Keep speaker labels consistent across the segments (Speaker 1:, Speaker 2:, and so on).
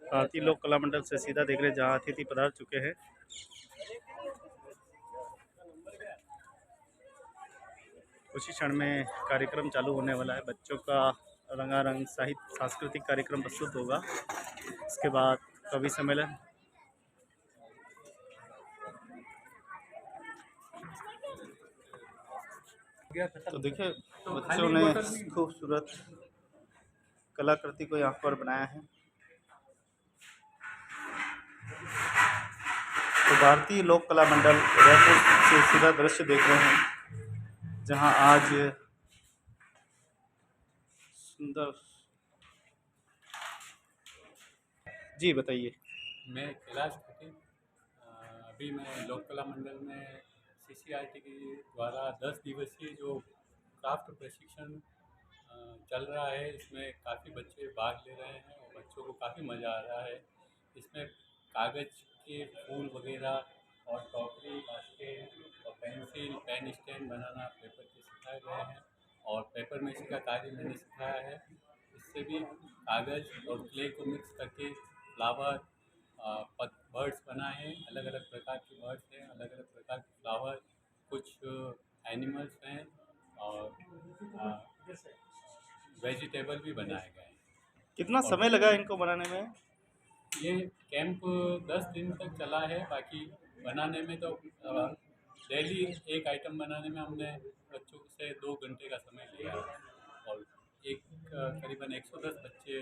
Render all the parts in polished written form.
Speaker 1: भारतीय लोक कला मंडल से सीधा देख रहे हैं, जहाँ अतिथि पधार चुके हैं। कुछ ही क्षण में कार्यक्रम चालू होने वाला है। बच्चों का रंगारंग साहित्य सांस्कृतिक कार्यक्रम प्रस्तुत होगा। इसके बाद कवि सम्मेलन। तो देखिए, बच्चों ने खूबसूरत कलाकृति को यहाँ पर बनाया है। तो भारतीय लोक कला मंडल उदयपुर से सीधा दृश्य देख रहे हैं, जहाँ आज सुंदर। जी बताइए।
Speaker 2: मैं कैलाश खटीक। अभी मैं लोक कला मंडल में CCRT के द्वारा 10 दिवसीय जो क्राफ्ट प्रशिक्षण चल रहा है, इसमें काफ़ी बच्चे भाग ले रहे हैं और बच्चों को काफ़ी मज़ा आ रहा है। इसमें कागज़ के फूल वगैरह और टोकरी, बास्केट और पेंसिल, पेन स्टैंड बनाना पेपर के सिखाए गए हैं और पेपर मेसी का कार्य मैंने सिखाया है। इससे भी कागज़ और क्ले को मिक्स करके फ्लावर, बर्ड्स बनाए हैं। अलग अलग प्रकार के बर्ड्स हैं, अलग अलग प्रकार के फ्लावर, कुछ एनिमल्स हैं और वेजिटेबल भी बनाए गए हैं।
Speaker 1: कितना
Speaker 2: और
Speaker 1: समय लगा इनको बनाने में?
Speaker 2: ये कैंप 10 दिन तक चला है। बाकी बनाने में तो डेली एक आइटम बनाने में हमने बच्चों से 2 घंटे का समय लिया है और करीबन 110 बच्चे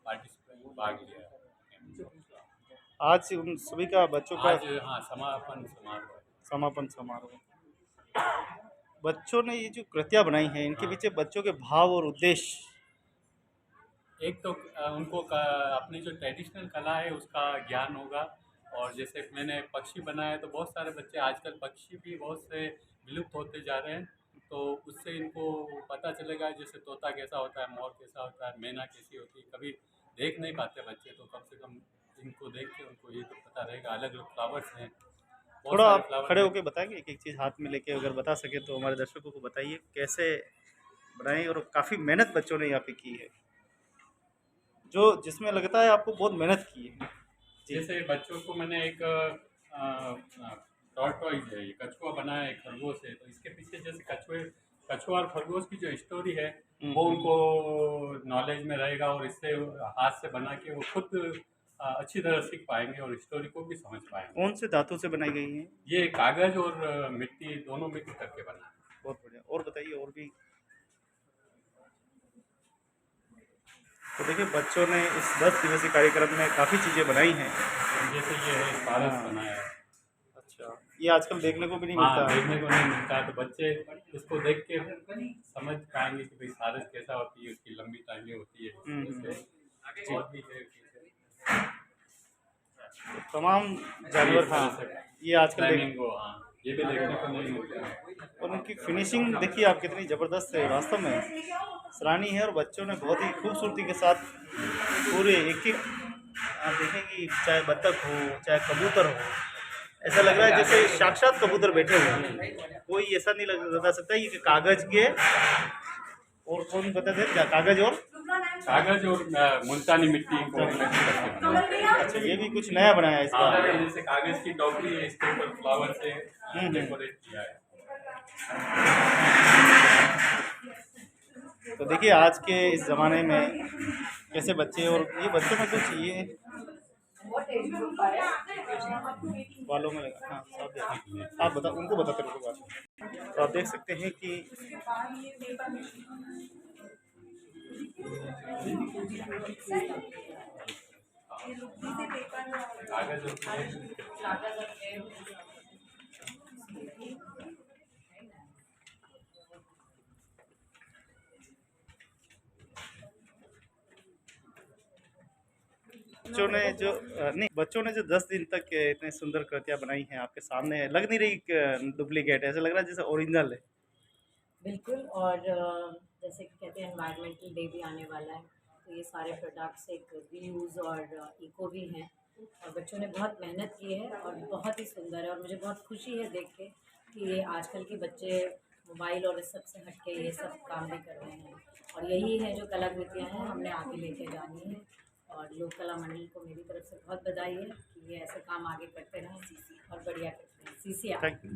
Speaker 2: पार्टिसिपेट भाग लिया है।
Speaker 1: आज उन सभी का बच्चों का
Speaker 2: आज हाँ, समापन समारोह है।
Speaker 1: समापन समारोह। बच्चों ने ये जो कृतियाँ बनाई हैं, इनके
Speaker 2: हाँ।
Speaker 1: पीछे बच्चों के भाव और उद्देश्य।
Speaker 2: एक तो उनको अपनी जो ट्रेडिशनल कला है उसका ज्ञान होगा। और जैसे मैंने पक्षी बनाया तो बहुत सारे बच्चे, आजकल पक्षी भी बहुत से विलुप्त होते जा रहे हैं, तो उससे इनको पता चलेगा जैसे तोता कैसा होता है, मोर कैसा होता है, मैना कैसी होती है। कभी देख नहीं पाते बच्चे, तो कम से कम इनको देख के उनको ये तो पता रहेगा। अलग अलग फ्लावर्स हैं, बहुत
Speaker 1: थोड़ा
Speaker 2: सारे
Speaker 1: आप
Speaker 2: फ्लावर
Speaker 1: खड़े
Speaker 2: हैं।
Speaker 1: होकर बताएंगे, एक एक चीज़ हाथ में लेके अगर बता सके तो हमारे दर्शकों को बताइए कैसे बनाई। और काफ़ी मेहनत बच्चों ने यहाँ पे की है, जो जिसमें लगता है आपको बहुत मेहनत की है। जी।
Speaker 2: जैसे बच्चों को मैंने एक टॉर्टॉइज है, ये कछुआ बनाया है खरगोश से, तो इसके पीछे जैसे कछुआ और खरगोश की जो स्टोरी है वो उनको नॉलेज में रहेगा और इससे हाथ से बना के वो खुद अच्छी तरह सीख पाएंगे और स्टोरी को भी समझ पाएंगे।
Speaker 1: कौन से धातु से बनाई गई है?
Speaker 2: ये कागज और मिट्टी दोनों मिक्स करके बना है।
Speaker 1: बहुत बढ़िया। और बताइए, और भी। तो देखिए, बच्चों ने इस 10 दिवसीय कार्यक्रम में काफ़ी चीज़ें बनाई हैं।
Speaker 2: जैसे ये है पारस
Speaker 1: हाँ।
Speaker 2: बनाया है।
Speaker 1: अच्छा, ये आजकल देखने को भी नहीं
Speaker 2: हाँ,
Speaker 1: मिलता।
Speaker 2: देखने को नहीं मिलता है, तो बच्चे इसको देख के समझ पाएंगे कि भाई सारस कैसा होती है, उसकी लंबी टांगे होती है। जैसे और भी है
Speaker 1: तो तमाम जानवर, हाँ, ये आजकल देख।
Speaker 2: फ्लैमिंगो, हाँ, ये भी देखने को नहीं मिलता है।
Speaker 1: और उनकी फिनिशिंग देखिए आप, कितनी ज़बरदस्त है, वास्तव में सराहनीय है। और बच्चों ने बहुत ही खूबसूरती के साथ पूरे एक एक, आप देखेंगे चाहे बत्तख हो चाहे कबूतर हो, ऐसा लग रहा है जैसे साक्षात कबूतर बैठे हुए हैं। कोई ऐसा नहीं बता सकता ये कि कागज के, और कौन बता दे क्या, कागज
Speaker 2: और मुल्तानी मिट्टी को मिक्स करके बनाया।
Speaker 1: अच्छा, ये भी कुछ नया बनाया है इसका।
Speaker 2: हाँ, जैसे कागज की टोकरी है, इसके ऊपर फ्लावर से डेकोरेट किया है।
Speaker 1: तो देखिए, आज के इस ज़माने में कैसे बच्चे, और ये बच्चों में कुछ ये बालों में लगा, हाँ आप बता, उनको बताते रहो बात। तो आप देख सकते हैं कि
Speaker 2: कागज
Speaker 1: बच्चों ने जो नहीं, बच्चों ने जो 10 दिन तक इतने सुंदर कृतियाँ बनाई हैं आपके सामने, लग नहीं रही डुप्लीकेट, ऐसा लग रहा है जैसे ओरिजिनल है।
Speaker 3: बिल्कुल। और जैसे कि कहते हैं एनवायरमेंटल डे भी आने वाला है, तो ये सारे प्रोडक्ट्स एक रीयूज़ और इको भी हैं और बच्चों ने बहुत मेहनत की है और बहुत ही सुंदर है। और मुझे बहुत खुशी है देख के कि ये आजकल के बच्चे मोबाइल और इस सब से हट के ये सब काम भी कर रहे हैं और यही है जो कलाकृतियाँ हैं हमने आगे लेके जानी है। और लोक कला मंडल को मेरी तरफ से बहुत बधाई है कि ये ऐसे काम आगे करते रहें और बढ़िया करते हैं। CCR
Speaker 1: thank you,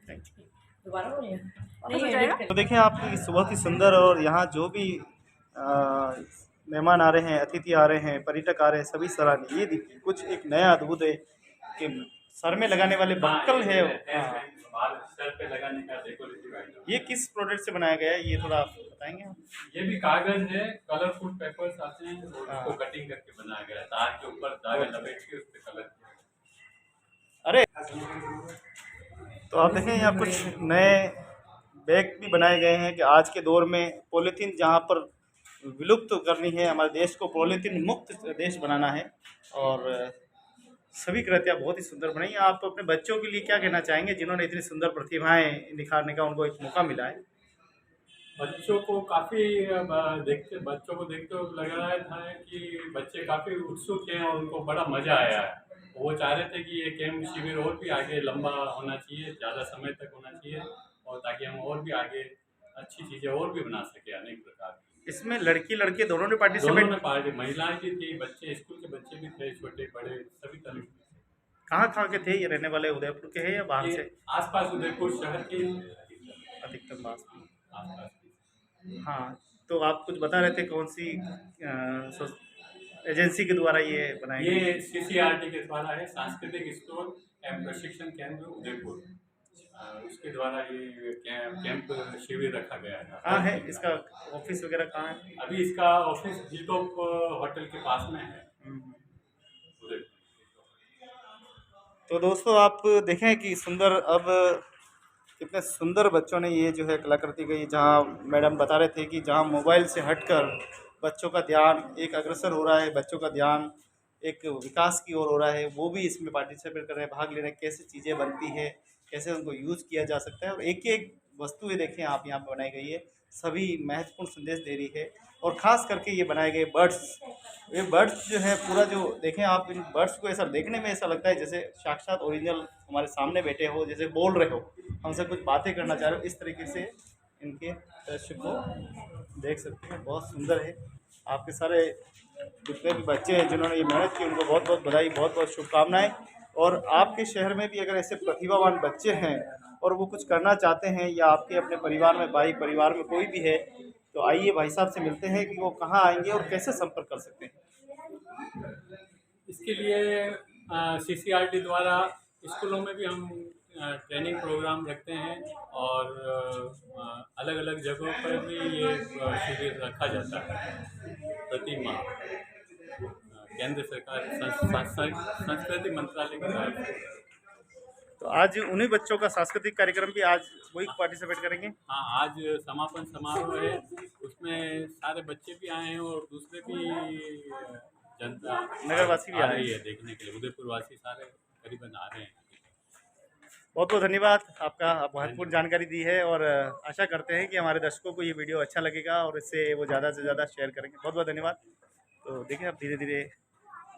Speaker 1: thank you.
Speaker 3: दोबारा बोलिए
Speaker 4: वापस हो जाएगा?
Speaker 1: तो देखिए आपकी बहुत ही सुंदर, और यहाँ जो भी मेहमान आ रहे हैं, अतिथि आ रहे हैं, पर्यटक आ रहे हैं, सभी सराहनीय। ये देखिए कुछ एक नया अद्भुत है कि सर में लगाने वाले बक्कल है। हाँ,
Speaker 2: सर पे लगाने का डेकोरेटिव आइटम।
Speaker 1: ये किस प्रोडक्ट से बनाया गया है, ये थोड़ा आप बताएंगे आप?
Speaker 2: ये भी कागज है, कलरफुल पेपर्स आते हैं और
Speaker 1: हाँ।
Speaker 2: उसको कटिंग करके बनाया गया है। तार के ऊपर धागा लपेट के उस पे कलर किया।
Speaker 1: अरे तो आप देखें यहाँ कुछ नए बैग भी बनाए गए हैं कि आज के दौर में पॉलीथीन जहाँ पर विलुप्त करनी है, हमारे देश को पॉलीथीन मुक्त देश बनाना है। और सभी कृतियाँ बहुत ही सुंदर बनाई। आप अपने बच्चों के लिए क्या कहना चाहेंगे जिन्होंने इतनी सुंदर प्रतिभाएं निखारने का उनको एक मौका मिला है?
Speaker 2: बच्चों को काफ़ी बच्चों को देखते हुए लग रहा था कि बच्चे काफ़ी उत्सुक हैं और उनको बड़ा मज़ा आया है। वो चाह रहे थे कि ये कैंप शिविर और भी आगे लंबा होना चाहिए, ज़्यादा समय तक होना चाहिए, और ताकि हम और भी आगे अच्छी चीज़ें और भी बना सकें अनेक प्रकार की।
Speaker 1: इसमें लड़की लड़के दोनों ने
Speaker 2: दोनों
Speaker 1: पार्टिसिपेट?
Speaker 2: ने पार्टी, महिलाएं भी थी, बच्चे स्कूल के बच्चे भी थे, छोटे बड़े सभी तरह के।
Speaker 1: कहाँ के थे ये? रहने वाले उदयपुर के हैं या बाहर
Speaker 2: ये
Speaker 1: से?
Speaker 2: आसपास उदयपुर शहर के
Speaker 1: अधिकतर पास में।
Speaker 2: आसपास के।
Speaker 1: हाँ, तो आप कुछ बता रहे थे कौन सी एजेंसी के द्वारा ये बनाया गया?
Speaker 2: ये CCRT के द्वारा है, सांस्कृतिक स्टोर एवं प्रशिक्षण केंद्र उदयपुर। उसके द्वारा ये कैंप शिविर रखा गया था।
Speaker 1: कहाँ है इसका ऑफिस वगैरह, कहाँ है?
Speaker 2: अभी इसका ऑफिस हिल टॉप होटल के पास में है उदयपुर।
Speaker 1: तो दोस्तों आप देखें कि सुंदर, अब कितने सुंदर बच्चों ने ये जो है कलाकृति की, जहाँ मैडम बता रहे थे कि जहाँ मोबाइल से हटकर बच्चों का ध्यान एक अग्रसर हो रहा है, बच्चों का ध्यान एक विकास की ओर हो रहा है, वो भी इसमें पार्टिसिपेट कर रहे हैं, भाग ले रहे हैं। कैसे चीज़ें बनती है, कैसे उनको यूज़ किया जा सकता है, और एक एक वस्तुएं देखें आप यहाँ पर बनाई गई है, सभी महत्वपूर्ण संदेश दे रही है। और ख़ास करके ये बनाए गए बर्ड्स, ये बर्ड्स जो है पूरा जो देखें आप, इन बर्ड्स को ऐसा देखने में ऐसा लगता है जैसे साक्षात ओरिजिनल हमारे सामने बैठे हो, जैसे बोल रहे हो, हमसे कुछ बातें करना चाह रहे हो। इस तरीके से इनके दृश्य को देख सकते हैं, बहुत सुंदर है। आपके सारे जितने भी बच्चे हैं जिन्होंने ये मेहनत की, उनको बहुत बहुत बधाई, बहुत बहुत शुभकामनाएं। और आपके शहर में भी अगर ऐसे प्रतिभावान बच्चे हैं और वो कुछ करना चाहते हैं, या आपके अपने परिवार में, भाई परिवार में कोई भी है, तो आइए भाई साहब से मिलते हैं कि वो कहाँ आएंगे और कैसे संपर्क कर सकते हैं।
Speaker 2: इसके लिए CCRT द्वारा स्कूलों में भी हम ट्रेनिंग प्रोग्राम रखते हैं, और अलग अलग जगहों पर भी ये शिविर रखा जाता है प्रति माह। केंद्र सरकार संस्कृति मंत्रालय की तरफ से।
Speaker 1: तो आज उन्हीं बच्चों का सांस्कृतिक कार्यक्रम भी आज वही पार्टिसिपेट करेंगे?
Speaker 2: हाँ, आज समापन समारोह है, उसमें सारे बच्चे भी आए हैं और दूसरे भी जनता
Speaker 1: नगरवासी भी
Speaker 2: आ रही है देखने के लिए। उदयपुर वासी सारे करीबन आ रहे हैं।
Speaker 1: बहुत बहुत धन्यवाद, आपका आप महत्वपूर्ण जानकारी दी है, और आशा करते हैं कि हमारे दर्शकों को ये वीडियो अच्छा लगेगा और इससे वो ज़्यादा से ज़्यादा शेयर करेंगे। बहुत बहुत धन्यवाद। तो देखिए आप धीरे धीरे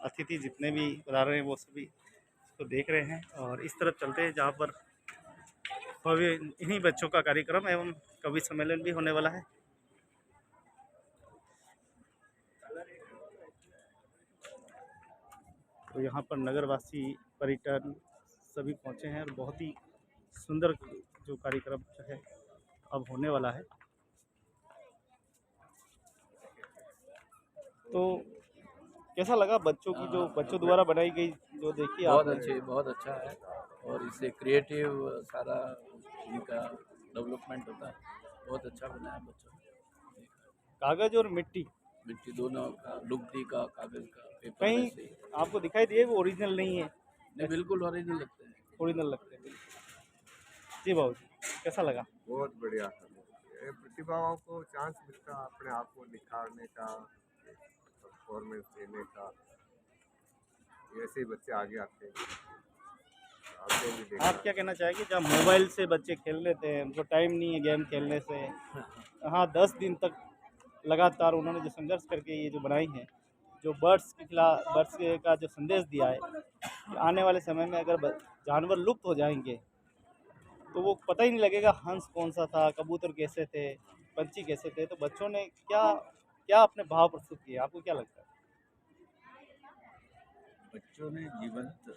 Speaker 1: अतिथि जितने भी बता रहे हैं वो सभी इसको देख रहे हैं, और इस तरफ चलते हैं जहाँ पर भव्य इन्हीं बच्चों का कार्यक्रम एवं कवि सम्मेलन भी होने वाला है। तो यहाँ पर नगरवासी, पर्यटन सभी पहुँचे हैं, और बहुत ही सुंदर जो कार्यक्रम जो है अब होने वाला है। तो कैसा लगा बच्चों की, जो बच्चों द्वारा बनाई गई जो देखी
Speaker 5: बहुत
Speaker 1: आपने?
Speaker 5: अच्छी, बहुत अच्छा है, और इससे क्रिएटिव सारा इनका डेवलपमेंट होता है। बहुत अच्छा बनाया बच्चों ने।
Speaker 1: कागज और मिट्टी
Speaker 5: दोनों का, लुगदी का, कागज का, पेपर
Speaker 1: कहीं
Speaker 5: में से।
Speaker 1: आपको दिखाई दिए वो ओरिजिनल नहीं है?
Speaker 5: नहीं, बिल्कुल ओरिजिनल लगते हैं।
Speaker 1: ओरिजिनल लगते हैं। जी बाबू जी, कैसा लगा?
Speaker 6: बहुत बढ़िया। ये प्रतिभाओं को चांस मिलता है अपने आप को निखारने का, परफॉर्मेंस देने का। ऐसे ही बच्चे आगे आते हैं। आपने भी देखा।
Speaker 1: आप क्या कहना चाहेंगे, जब मोबाइल से बच्चे खेल लेते हैं, उनको टाइम नहीं है गेम खेलने से, हाँ 10 दिन तक लगातार उन्होंने जो संघर्ष करके ये जो बनाई है, जो बर्ड्स के खिलाफ, बर्ड्स का जो संदेश दिया है कि आने वाले समय में अगर जानवर लुप्त हो जाएंगे तो वो पता ही नहीं लगेगा हंस कौन सा था, कबूतर कैसे थे, पंछी कैसे थे। तो बच्चों ने क्या क्या अपने भाव प्रस्तुत किए, आपको क्या लगता है?
Speaker 5: बच्चों ने जीवंत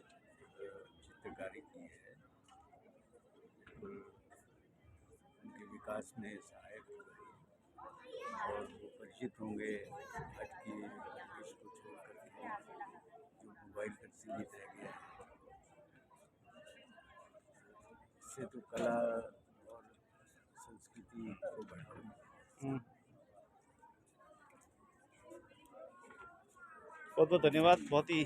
Speaker 5: चित्रकारी की है, बिल्कुल उनके विकास में सहायक हो रही है और वो परिचित होंगे आज की देश को छोड़ करके जो मोबाइल तक सीमित रह गया है। इससे तो कला और संस्कृति को बढ़ावा मिलेगा।
Speaker 1: बहुत बहुत धन्यवाद। बहुत ही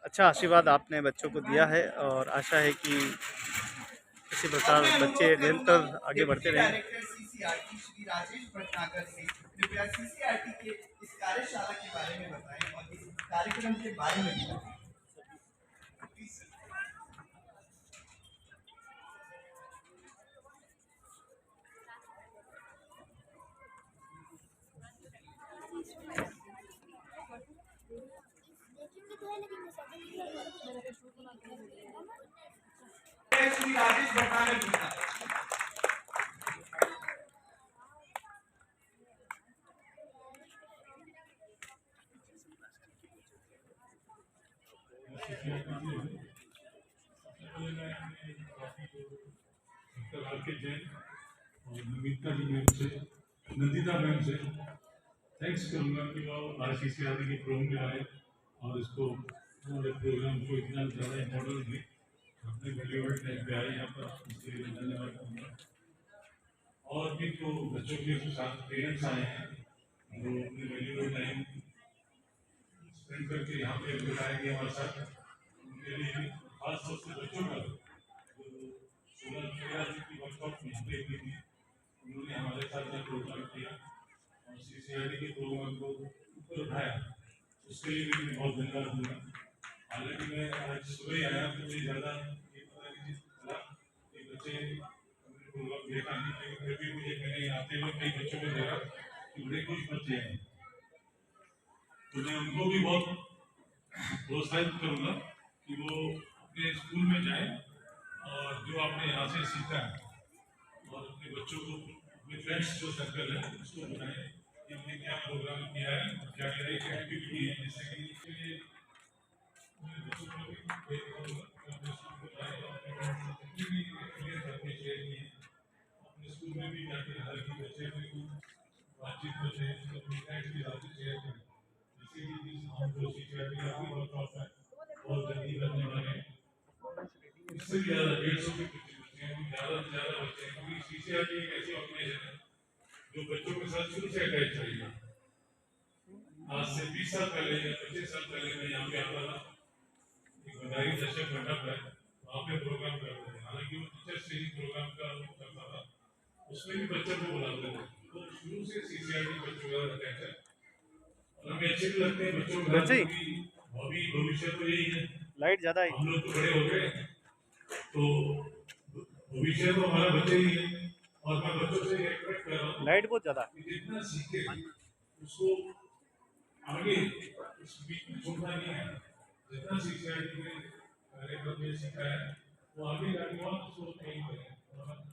Speaker 1: अच्छा आशीर्वाद आपने बच्चों को दिया है और आशा है कि इसी प्रकार बच्चे निरंतर आगे बढ़ते रहें।
Speaker 4: सीसीआरटी श्री राजेश भटनागर से कृपया सीसीआरटी के इस कार्यशाला के बारे में बताएं और इस कार्यक्रम के बारे में भी बताएं। श्री राजेश भटनागर
Speaker 7: के जैन और नमिता जी मैम से, नंदिता मैम से थैंक्स करूँगा कि वो RCCRT के प्रोग्राम में आए और इसको हमारे प्रोग्राम को इतना ज़्यादा इम्पोर्टेंस दी, अपने वैल्यूएबल टाइम पे आए यहाँ पर, इसके लिए धन्यवाद करूँगा। और भी तो बच्चों के साथ पेरेंट्स आए हैं जो अपने वैल्यूएबल टाइम स्पेंड करके यहाँ पे बिताएंगे हमारे साथ, उनके लिए खास तौर से बच्चों का जो 16 की वर्कशॉप में हुई थी, उन्होंने हमारे साथ में प्रोग्राम किया और CCRT के प्रोग्राम को ऊपर उठाया, उसके लिए भी मैं बहुत धन्यवाद दूंगा। हालांकि मैं आज सुबह ही आया तो मुझे ज़्यादा ये पता नहीं चला कि बच्चे प्रोग्राम देखा नहीं, लेकिन फिर भी मुझे मैंने आते हुए कई बच्चों को देखा कि बड़े कुछ बच्चे हैं, तो मैं उनको भी बहुत प्रोत्साहित करूँगा कि वो अपने स्कूल में जाएं और जो आपने यहाँ से सीखा है और अपने बच्चों को, अपने फ्रेंड्स जो सर्कल है उसको बताएं कि हमने क्या प्रोग्राम किया है, क्या क्या एक्टिविटी है, जैसे कि इसके लिए बच्चों को भी अपने स्कूल को जाए और अपने शेयर किए, अपने स्कूल में भी जाके हर की बच्चे में बातचीत करते हैं, अपने फ्रेंड्स की बातें शेयर करें। जैसे कि हम जो CCRT का वर्कशॉप है बहुत जल्दी करने वाले हैं, इससे ज़्यादा 150 के कुछ बच्चे हैं, ज़्यादा से ज़्यादा बच्चे हैं, क्योंकि CCRT एक ऐसी ऑर्गेनाइजेशन है जो बच्चों के साथ शुरू से अटैच रहेगा। आज से 20 साल पहले या 25 साल पहले मैं यहाँ पे आता था, एक बदायूं दर्शक मंडप है, वहाँ पे प्रोग्राम करते थे, हालांकि वो टीचर्स ट्रेनिंग प्रोग्राम का करता था, उसमें भी बच्चों को बुलाते थे, तो शुरू से CCRT बच्चों का अटैच है और हमें अच्छे भी लगते हैं बच्चों का, हॉबी भविष्य तो यही है।
Speaker 1: लाइट ज़्यादा है,
Speaker 7: हम लोग तो बड़े हो गए तो भविष्य तो हमारा बच्चे ही है और मैं बच्चों से एक्सपेक्ट कर रहा हूँ
Speaker 1: लाइट बहुत ज़्यादा
Speaker 7: कि जितना सीखे उसको आगे इस बीच में छोड़ना नहीं है। जितना CCRT के कार्यक्रम में सीखा है वो आगे जाके और उसको नहीं करें,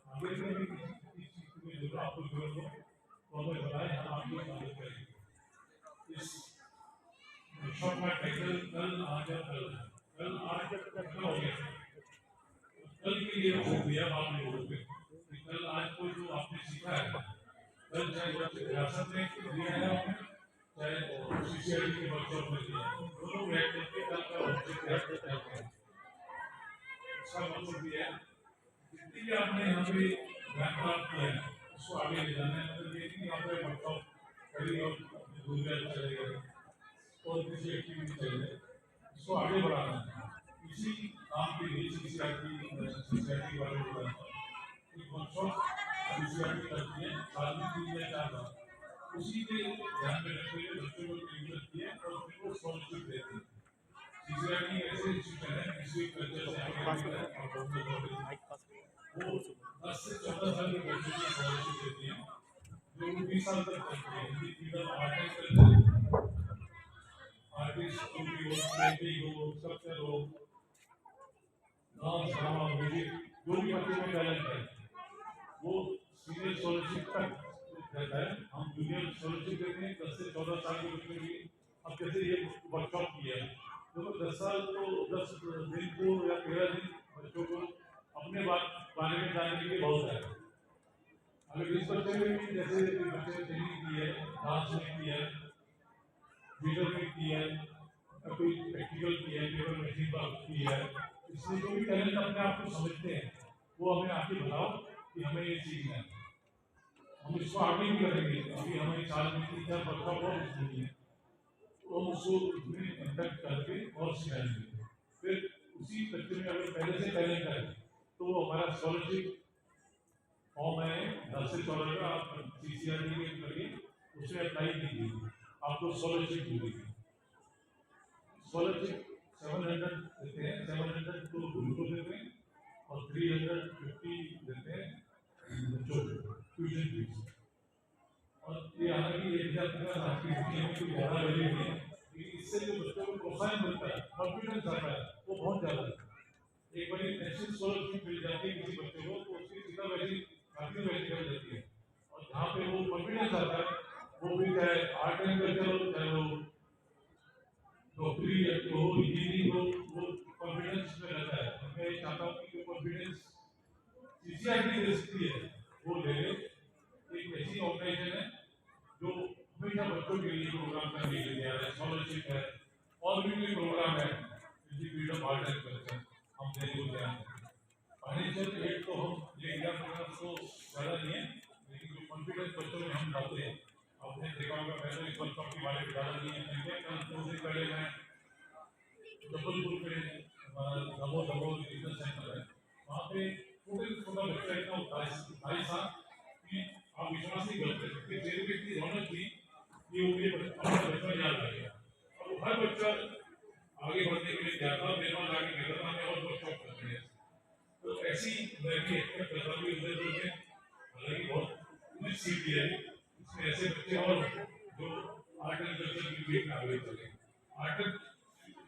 Speaker 7: आगे भी किसी चीज़ में जो आपको जरूरत हो तो हमें बताएं, हम आपकी मदद करेंगे। इस वर्कशॉप का टाइटल कल आज और कल है, कल आज हो गया, कल के लिए दिया आपने लोगों को, कल आज को जो आपने सीखा है, कल चाहे विरासत में दिया है आपने, चाहे CCRT के वर्कशॉप में दिया है, दोनों बैठ करके कल का ऑब्जेक्ट करते हैं। इसका मतलब ये है जितनी भी आपने यहाँ पे ज्ञान प्राप्त किया है उसको आगे ले जाना है, मतलब ये नहीं आप वर्कशॉप करी और गुजरात चले गए और किसी एक्टिविटी चले गए, इसको आगे बढ़ाना है। इसी काम के लिए CCRT वाले वर्कशॉप CCRT करती है, साल में 3 या 4 बार, उसी के ध्यान में रखते हुए बच्चों को ट्रेनिंग करती है और फिर वो स्कॉलरशिप देती है। CCRT ऐसे इंस्टीट्यूशन है जिसके कल्चर से आगे वो 10 से 14 साल के बच्चों को स्कॉलरशिप देती है जो 20 साल तक चलती है। हिंदी फ्रीडम आर्टिस्ट हो, पेंटिंग हो, स्कल्पचर हो, डांस ड्रामा म्यूजिक, जो भी बच्चे में टैलेंट है वो सीनियर स्कॉलरशिप तक रहता है। हम जूनियर स्कॉलरशिप देते हैं 10 से 14 साल के बच्चों की। अब जैसे ये वर्कशॉप किया है तो देखो 10 साल तो 10 दिन को या 13 दिन बच्चों को अपने बारे में जानने के लिए बहुत है। अगर इस बच्चे में भी जैसे बच्चे ने ट्रेनिंग की है, डांस में की है, वीडियो में की है, या कोई प्रैक्टिकल की है, पेपर मशीन पर की है, इसमें जो भी टैलेंट अपने आप को समझते हैं वो हमें आके बताओ कि हमें ये सीखना है, हम इसको आगे भी करेंगे। अभी हमें साल में 3-4 वर्कशॉप और इसमें है तो हम उसको इसमें कंडक्ट करके और सिखाएंगे। फिर उसी बच्चे में अगर पहले से टैलेंट है तो वो हमारा स्कॉलरशिप फॉर्म है 10 से 14 का, आप CCRT के करिए, उसमें अप्लाई कीजिए, आपको स्कॉलरशिप मिलेगी। स्कॉलरशिप 700 देते हैं, 700 तो गुरु को देते हैं और 350 देते हैं बच्चों को ट्यूशन फीस। और ये हालांकि 1000 का आपकी फीस में कोई ज़्यादा वैल्यू नहीं है, लेकिन इससे जो बच्चों को प्रोत्साहन मिलता है, कॉन्फिडेंस आता है, वो बहुत ज़्यादा है। एक बार नेशनल स्कॉलरशिप मिल जाती है किसी बच्चे को तो उसकी सीधा वैल्यू काफ़ी वैल्यू कर जाती है। और जहाँ पे वो कॉन्फिडेंस आता है, वो भी चाहे आर्ट एंड कल्चर हो, चाहे वो नौकरी हो, इंजीनियरिंग हो, वो कॉन्फिडेंस में रहता है। मैं ये चाहता हूँ कि जो कॉन्फिडेंस CCRT दे सकती है वो ले ले। एक ऐसी ऑर्गेनाइजेशन है जो हमेशा बच्चों के लिए प्रोग्राम करने के लिए आ रहा है, स्कॉलरशिप है और भी कोई प्रोग्राम है, institute of art and culture हम देने को तैयार हैं। फाइनेंशियल एड तो हम ये इंडिया प्रोग्राम तो ज़्यादा नहीं है, लेकिन जो कॉन्फिडेंस बच्चों में हम लाते हैं, आपने देखा होगा पहले इस वर्कशॉप के बारे में ज़्यादा नहीं है। कल 2 दिन पहले मैं जबलपुर में हमारा दमोह रीजनल सेंटर है, वहाँ पे छोटा बच्चा इतना 22 साल कि आप विश्वास नहीं करते कि चेहरे पे इतनी रौनक थी कि वो मेरे अपना बचपन याद आ गया। और हर बच्चा आगे बढ़ने के लिए जाता, मेरे पास आगे कहता था मैं और वर्कशॉप करते हैं। तो ऐसी मैं भी एक्सपेक्ट करता हूँ कि उधर में हालांकि बहुत कुछ सीख दिया है, इसमें ऐसे बच्चे और जो आर्ट एंड कल्चर की फील्ड में आगे चले। आर्ट एंड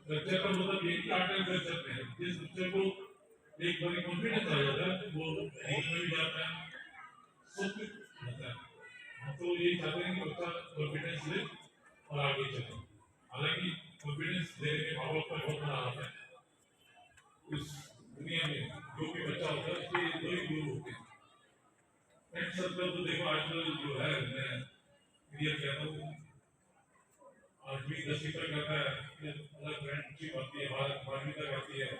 Speaker 7: कल्चर का मतलब ये कि आर्ट एंड कल्चर में जिस बच्चे को एक बार कॉन्फिडेंस आ जाता है वो कहीं में भी जाता है, सब कुछ होता है। हम तो यही चाहते हैं कि बच्चा कॉन्फिडेंस ले और आगे चले। हालांकि कॉन्फिडेंस देने के माँ बाप का बहुत बड़ा हाथ है। इस दुनिया में जो भी बच्चा होता है उसके 2 ही गुरु होते हैं। फ्रेंड सर्कल तो देखो आजकल जो है मैं क्लियर कहता हूँ 8वीं 10वीं तक करता है, फिर अलग फ्रेंडशिप आती है, 12वीं तक आती है,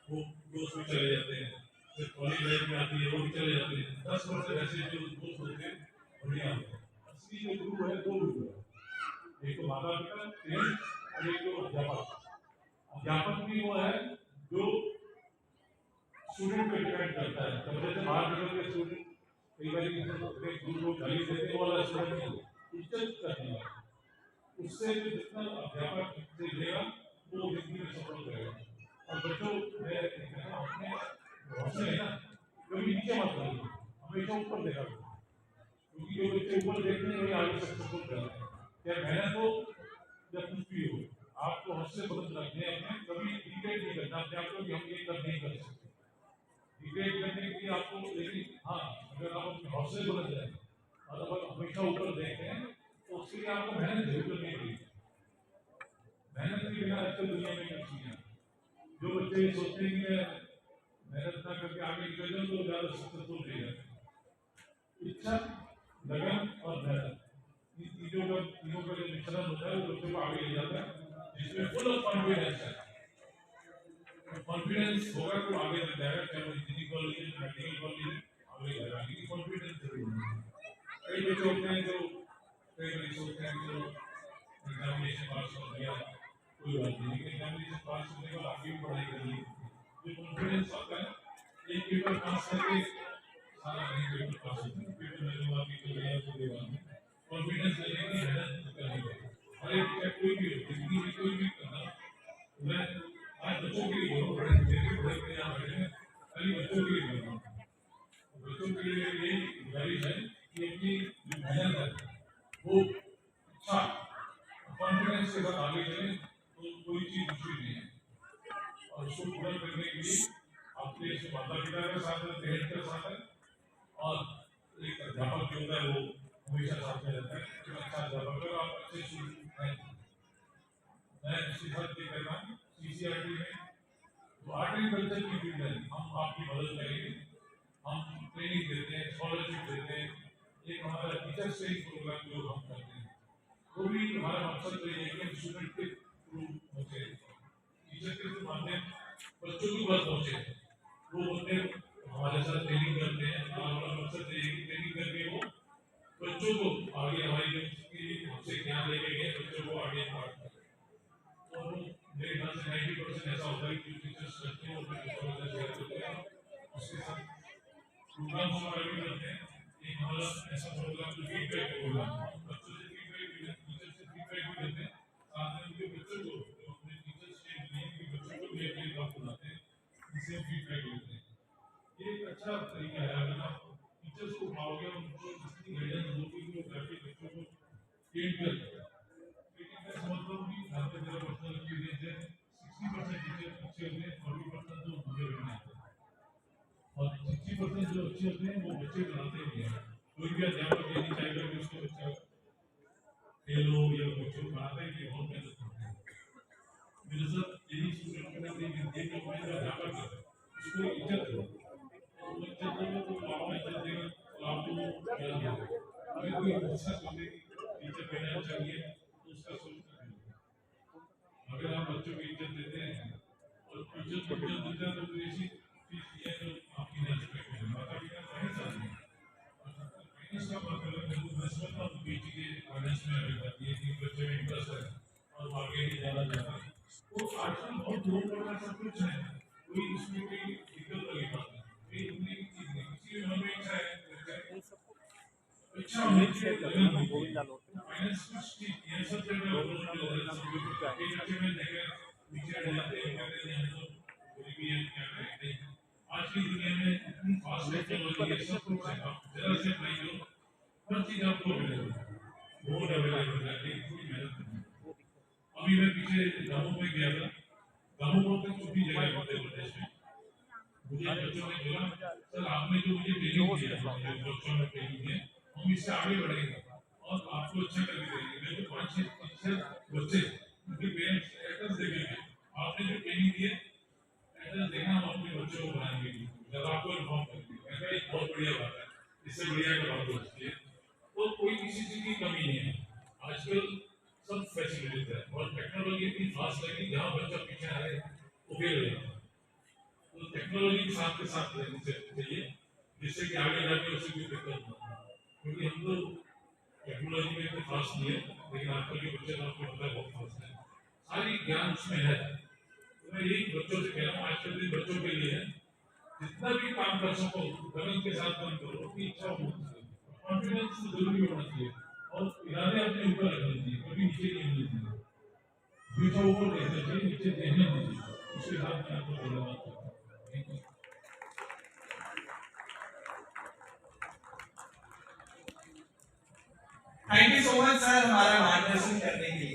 Speaker 7: वो दोस्त भी चले जाते हैं, फिर कॉलेज लाइफ में आती है वो भी चले जाते हैं। 10 वर्ष ऐसे जो दोस्त होते हैं बढ़िया होते हैं। असली जो गुरु है 2 गुरु है, एक तो माता पिता पेरेंट्स और एक तो अध्यापक। अध्यापक भी वो है जो स्टूडेंट पे डिपेंड करता है। कमरे से बाहर निकल के स्टूडेंट कई बार गुरु को गाली देने वाला स्टूडेंट नहीं, इज्जत करने वाला, उससे जो जितना अध्यापक से लेगा वो जिंदगी में सफल करेगा। और बच्चों मैं अपने हौसले है ना कभी नीचे मत करिए, हमेशा ऊपर देखा करो, क्योंकि जो बच्चे ऊपर देखते हैं वही आगे सक्सेसफुल करते हैं। क्या मेहनत हो या कुछ भी हो, आपको हौसले बुलंद रखने अपने, कभी डिग्रेड नहीं करना अपने आप को कि हम ये कर नहीं कर सकते। डिग्रेड करने के लिए आपको, लेकिन हाँ अगर आप अपने हौसले बुलंद रखें और अगर हमेशा ऊपर देखते हैं तो उसके लिए आपको मेहनत जरूर करनी पड़ेगी। मेहनत के बिना आजकल दुनिया में कुछ नहीं है। जो बच्चे ये सोचते हैं कि मैं मेहनत ना करके आगे निकल जाऊँ तो ज़्यादा सक्सेसफुल नहीं है। इच्छा, लगन और मेहनत, इन तीनों का जो मिश्रण होता है वो बच्चों को आगे ले जाता है, जिसमें फुल ऑफ कॉन्फिडेंस है। कॉन्फिडेंस होगा तो आगे बढ़ जाएगा, चाहे वो इंजीनियरिंग कॉलेज है, मेडिकल कॉलेज है, आगे जाएगा। लेकिन कॉन्फिडेंस जरूरी है। कई बच्चे होते हैं जो कई बार सोचते हैं कि एग्जामिनेशन पास कर दिया कोई बात नहीं, लेकिन एग्जामिनेशन पास करने के बाद आगे भी पढ़ाई करनी है। जो कॉन्फिडेंस आता है एक पेपर पास करके सारा नहीं पेपर पास होता है, पेपर में जो आपकी कर लिया उसके बाद कॉन्फिडेंस लेने की मेहनत करनी है। हर एक कोई भी हो जिंदगी में कोई भी करना, मैं आज बच्चों के लिए बोलूँ, बड़े यहाँ बैठे हैं, खाली बच्चों के लिए बोल रहा हूँ। बच्चों के लिए यही गुजारिश है कि अपनी जो मेहनत है वो अच्छा कॉन्फिडेंस के साथ आगे चले तो कोई चीज़ मुश्किल नहीं है। और उसको पूरा करने के लिए आपके माता पिता का साथ है, पेरेंट्स का साथ है, और एक अध्यापक जो होता है वो हमेशा साथ में रहता है। जो अच्छा अध्यापक है आप अच्छे स्टूडेंट हैं। मैं इसके साथ ये कहना CCRT में तो एग्रीकल्चर की फील्ड है, हम आपकी मदद करेंगे, हम ट्रेनिंग देते हैं, स्कॉलरशिप देते हैं। एक हमारा टीचर ट्रेनिंग प्रोग्राम जो हम करते हैं वो भी हमारा मकसद ये है कि स्टूडेंट के थ्रू पहुँचे, टीचर के थ्रू माध्यम बच्चों की बात पहुँचे, वो बच्चे हमारे साथ ट्रेनिंग करते हैं। हमारा मकसद ये है कि ट्रेनिंग करके वो बच्चों को आगे हमारी हमसे ज्ञान लेके गए बच्चों को आगे बढ़ाते हैं। और मेरे ख्याल से 90% ऐसा होता है कि टीचर्स करते हैं और फिर शेयर करते हैं, उसके साथ प्रोग्राम हमारे भी करते हैं। एक हमारा ऐसा प्रोग्राम जो फीडबैक प्रोग्राम, बच्चों से फीडबैक, टीचर से फीडबैक भी देते हैं, साथ में उनके बच्चों को अपने टीचर्स के बच्चों को भी अपने काम बुलाते हैं, इनसे फीडबैक लेते हैं। ये एक अच्छा तरीका है। अगर आप टीचर्स को पाओगे और उनको इतनी गाइडेंस दोगे कि वो जाके बच्चों को ट्रेन कर लेते हैं। लेकिन मैं समझता हूँ कि यहाँ पे मेरा पर्सनल एक्सपीरियंस है, 60% टीचर अच्छे होते हैं, 40% जो बुरे भी नहीं होते, और 60% जो अच्छे होते हैं वो बच्चे बनाते भी हैं। कोई भी अध्यापक ये नहीं चाहेगा कि उसका बच्चा फेल हो या बच्चों को बनाते हैं, बहुत मेहनत करते हैं। मेरे साथ यही स्टूडेंट को देख लो, मैं जो अध्यापक है उसको इज्जत दो, तो इज्जत दोगे तो आपको इज्जत देगा, तो आपको ज्ञान देगा। अगर कोई कोशिश करे कि टीचर कहना चाहिए तो उसका सोचना चाहिए। अगर आप बच्चों को इज्जत देते हैं और टीचर को इज्जत देते हैं तो ऐसी चीज ये जो आपकी नहीं एक्सपेक्ट है, माता पिता नहीं चाहते। इसका मतलब है मैं समझता हूँ पीजी के फाइनेंस में अभी जाती है कि बच्चे में इंटरेस्ट है और आगे नहीं जाना चाहते, तो आजकल बहुत लोगों का सब कुछ है, कोई इसमें कोई दिक्कत वाली बात नहीं, कोई चीज नहीं, किसी में हमें इच्छा है अच्छा होने के लिए फाइनेंस की ये सब जगह बच्चे में देखा नीचे जाते हैं, कहते हैं हम तो गरीबी है, क्या करें। आज की दुनिया में इतनी फास्ट टेक्नोलॉजी है, सब कुछ है, आप जरा से ट्राई करो, हर चीज आपको मिलेगी, बहुत अवेलेबल है, लेकिन कोई मेहनत नहीं। अभी मैं पीछे दमोह में गया था, दमोह बहुत छोटी जगह है मध्य प्रदेश में, मुझे बच्चों ने बोला सर आपने जो मुझे ट्रेनिंग दिया, बच्चों में ट्रेनिंग दिया, हम इससे आगे बढ़ेंगे और आपको अच्छा करके देंगे। मैं तो 5-6 बच्चे उनके पेरेंट्स एड्रेस देखेंगे, आपने जो ट्रेनिंग दी है एड्रेस देखना, हम अपने बच्चों को बनाएंगे, जब आपको इन्फॉर्म करेंगे। मैं एक बहुत बढ़िया बात है, इससे बढ़िया का बात होती है। तो कोई किसी चीज की कमी नहीं है, आजकल सब फैसिलिटीज है और टेक्नोलॉजी इतनी फास्ट है कि जहाँ बच्चा पीछे आ रहे वो फेल हो जाता है। तो टेक्नोलॉजी के साथ रहना चाहिए, जिससे कि आगे जाके उसे कोई दिक्कत ना हो, क्योंकि हम तो टेक्नोलॉजी में इतने फास्ट नहीं है, लेकिन आजकल के बच्चे तो आपको पता है बहुत फास्ट है, सारी ज्ञान उसमें है। तो मैं यही बच्चों से कह रहा हूँ, आजकल के बच्चों के लिए जितना भी काम कर सको लगन के साथ काम करो, अपनी इच्छा होनी चाहिए, कॉन्फिडेंस जरूरी होना चाहिए और इरादे अपने ऊपर रखने चाहिए, कभी नीचे नहीं होने चाहिए, हमेशा ऊपर देखना चाहिए, नीचे देखना नहीं चाहिए। उसके साथ मैं आपको धन्यवाद करता हूँ। Thank you.
Speaker 4: Thank you so much sir हमारा मार्गदर्शन करने के लिए।